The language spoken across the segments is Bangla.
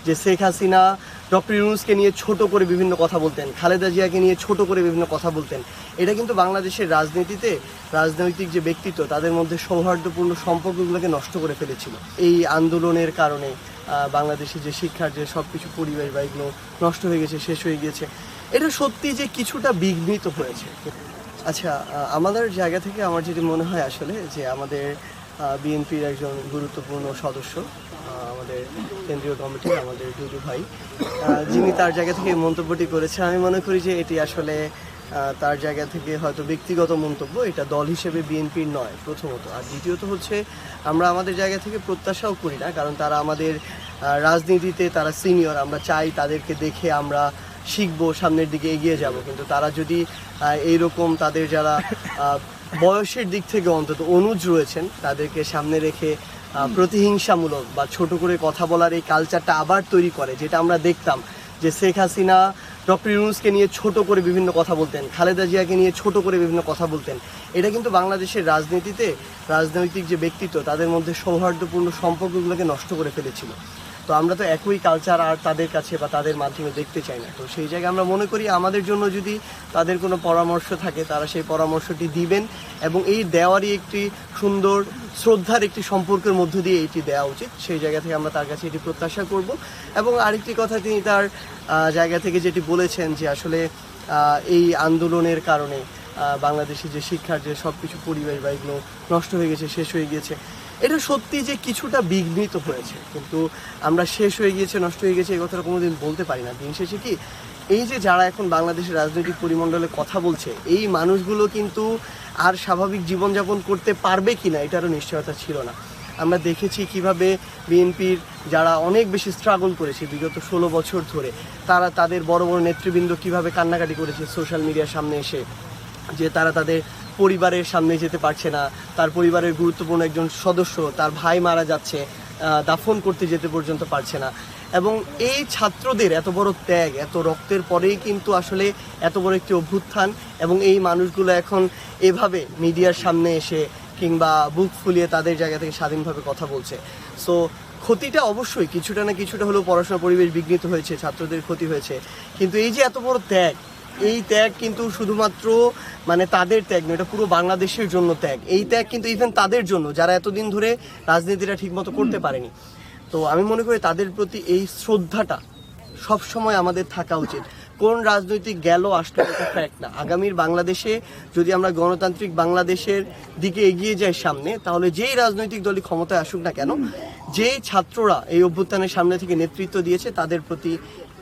যে শেখ হাসিনা ডক্টর ইউনূসকে নিয়ে ছোট করে বিভিন্ন কথা বলতেন, খালেদা জিয়াকে নিয়ে ছোট করে বিভিন্ন কথা বলতেন। এটা কিন্তু বাংলাদেশের রাজনীতিতে রাজনৈতিক যে ব্যক্তিত্ব তাদের মধ্যে সৌহার্দ্যপূর্ণ সম্পর্কগুলোকে নষ্ট করে ফেলেছিল। এই আন্দোলনের কারণে বাংলাদেশে যে শিক্ষার যে সব কিছু পরিবেশ বা এগুলো নষ্ট হয়ে গেছে, শেষ হয়ে গিয়েছে। এটা সত্যি যে কিছুটা বিঘ্নিত হয়েছে। আচ্ছা, আমাদের জায়গা থেকে আমার যেটি মনে হয় আসলে যে আমাদের বিএনপির একজন গুরুত্বপূর্ণ সদস্য, আমাদের কেন্দ্রীয় কমিটির আমাদের দুদু ভাই, যিনি তার জায়গা থেকে মন্তব্যটি করেছেন, আমি মনে করি যে এটি আসলে তার জায়গা থেকে হয়তো ব্যক্তিগত মন্তব্য, এটা দল হিসেবে বিএনপির নয় প্রথমত। আর দ্বিতীয়ত হচ্ছে আমরা আমাদের জায়গা থেকে প্রত্যাশাও করি না, কারণ তারা আমাদের রাজনীতিতে তারা সিনিয়র। আমরা চাই তাদেরকে দেখে আমরা শিখবো, সামনের দিকে এগিয়ে যাব। কিন্তু তারা যদি এইরকম তাদের যারা বয়সের দিক থেকে অন্তত অনুজ রয়েছেন তাদেরকে সামনে রেখে প্রতিহিংসামূলক বা ছোট করে কথা বলার এই কালচারটা আবার তৈরি করে, যেটা আমরা দেখতাম যে শেখ হাসিনা ডক্টর ইউনূসকে নিয়ে ছোট করে বিভিন্ন কথা বলতেন, খালেদা জিয়াকে নিয়ে ছোট করে বিভিন্ন কথা বলতেন। এটা কিন্তু বাংলাদেশের রাজনীতিতে রাজনৈতিক যে ব্যক্তিত্ব তাদের মধ্যে সৌহার্দ্যপূর্ণ সম্পর্কগুলোকে নষ্ট করে ফেলেছিল। তো আমরা তো একই কালচার আর তাদের কাছে বা তাদের মাধ্যমে দেখতে চাই না। তো সেই জায়গায় আমরা মনে করি আমাদের জন্য যদি তাদের কোনো পরামর্শ থাকে তারা সেই পরামর্শটি দিবেন, এবং এই দেওয়ারই একটি সুন্দর শ্রদ্ধার একটি সম্পর্কের মধ্য দিয়ে এটি দেওয়া উচিত। সেই জায়গা থেকে আমরা তার কাছে এটি প্রত্যাশা করব। এবং আরেকটি কথা তিনি তার জায়গা থেকে যেটি বলেছেন যে আসলে এই আন্দোলনের কারণে বাংলাদেশে যে শিক্ষার যে সব কিছু পরিবেশ বা এগুলো নষ্ট হয়ে গেছে, শেষ হয়ে গিয়েছে। এটা সত্যি যে কিছুটা বিঘ্নিত হয়েছে, কিন্তু আমরা শেষ হয়ে গিয়েছে, নষ্ট হয়ে গেছে এই কথাটা কোনোদিন বলতে পারি না। দিন শেষে কি এই যে যারা এখন বাংলাদেশের রাজনৈতিক পরিমণ্ডলে কথা বলছে, এই মানুষগুলো কিন্তু আর স্বাভাবিক জীবনযাপন করতে পারবে কি না এটারও নিশ্চয়তা ছিল না। আমরা দেখেছি কিভাবে বিএনপির যারা অনেক বেশি স্ট্রাগল করেছে বিগত 16 বছর ধরে, তারা তাদের বড় বড় নেতৃবৃন্দ কিভাবে কান্নাকাটি করেছে সোশ্যাল মিডিয়ার সামনে এসে, যে তারা তাদের পরিবারের সামনে যেতে পারছে না, তার পরিবারের গুরুত্বপূর্ণ একজন সদস্য, তার ভাই মারা যাচ্ছে, দাফন করতে যেতে পর্যন্ত পারছে না। এবং এই ছাত্রদের এত বড় ত্যাগ, এত রক্তের পরেই কিন্তু আসলে এত বড় একটি অভ্যুত্থান, এবং এই মানুষগুলো এখন এভাবে মিডিয়ার সামনে এসে কিংবা বুক ফুলিয়ে তাদের জায়গা থেকে স্বাধীনভাবে কথা বলছে। সো ক্ষতিটা অবশ্যই কিছুটা না কিছুটা হলেও পড়াশোনার পরিবেশ বিঘ্নিত হয়েছে, ছাত্রদের ক্ষতি হয়েছে। কিন্তু এই যে এত বড় ত্যাগ, এই ত্যাগ কিন্তু শুধুমাত্র মানে তাদের ত্যাগ নয়, এটা পুরো বাংলাদেশের জন্য ত্যাগ। এই ত্যাগ কিন্তু ইভেন তাদের জন্য যারা এতদিন ধরে রাজনীতিটা ঠিকমতো করতে পারেনি। তো আমি মনে করি তাদের প্রতি এই শ্রদ্ধাটা সবসময় আমাদের থাকা উচিত। কোন রাজনৈতিক গেল আসলে এটা ফ্যাক্ট না। আগামীর বাংলাদেশে যদি আমরা গণতান্ত্রিক বাংলাদেশের দিকে এগিয়ে যাই সামনে, তাহলে যেই রাজনৈতিক দলই ক্ষমতায় আসুক না কেন, যেই ছাত্ররা এই অভ্যুত্থানের সামনে থেকে নেতৃত্ব দিয়েছে তাদের প্রতি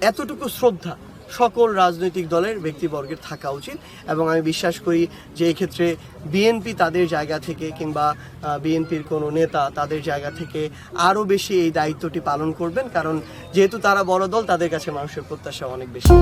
এতটুকু শ্রদ্ধা সকল রাজনৈতিক দলের ব্যক্তিবর্গের থাকা উচিত। এবং আমি বিশ্বাস করি যে এক্ষেত্রে বিএনপি তাদের জায়গা থেকে কিংবা বিএনপির কোনো নেতা তাদের জায়গা থেকে আরও বেশি এই দায়িত্বটি পালন করবেন, কারণ যেহেতু তারা বড় দল, তাদের কাছে মানুষের প্রত্যাশা অনেক বেশি।